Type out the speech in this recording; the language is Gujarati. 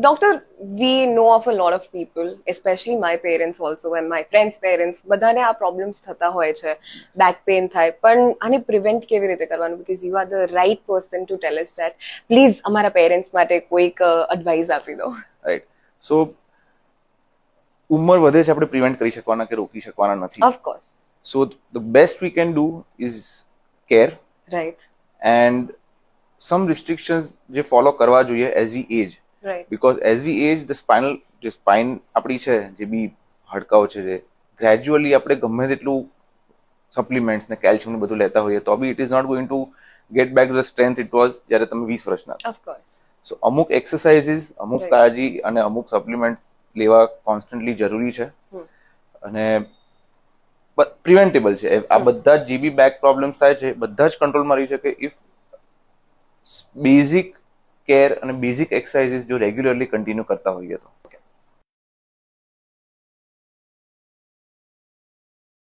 Doctor, we know of a lot of people, especially my parents also and my friends' parents, બધાને આ પ્રોબ્લેમ્સ થતા હોય છે, બેક પેઇન થાય, પણ આને પ્રિવેન્ટ કેવી રીતે કરવાનું? Because you are the right person to tell us that. Please અમારા પેરેન્ટ્સ માટે કોઈક એડવાઇસ આપી દો. રાઈટ. સો ઉંમર વધે છે, આપણે પ્રિવેન્ટ કરી શકવાના કે રોકી શકવાના નથી. Of course. So the best we can do is care, right. And some restrictions જે ફોલો કરવા જોઈએ as we age. Right. Because as we age the spine આપણી છે, જે બી હાડકાઓ છે, જે ગ્રેજ્યુઅલી આપણે ગમે તેટલું સપ્લિમેન્ટ્સ ને કેલ્શિયમ ને બધું લેતા હોઈએ તો બી it is not going to get back the strength it was જ્યારે તમે 20 વર્ષના હતા. ઓફકોર્સ. સો અમુક એક્સરસાઇઝીસ, અમુક Right. કાળજી અને અમુક સપ્લિમેન્ટ લેવા કોન્સ્ટન્ટલી જરૂરી છે. અને પ્રિવેન્ટેબલ છે. આ બધા જ જે બી બેક પ્રોબ્લેમ્સ થાય છે બધા જ કંટ્રોલમાં રહી શકે ઇફ બેઝિક કેર અને બેઝિક એક્સરસાઇઝીસ જો રેગ્યુલરલી કન્ટિન્યુ કરતા હોઈએ તો.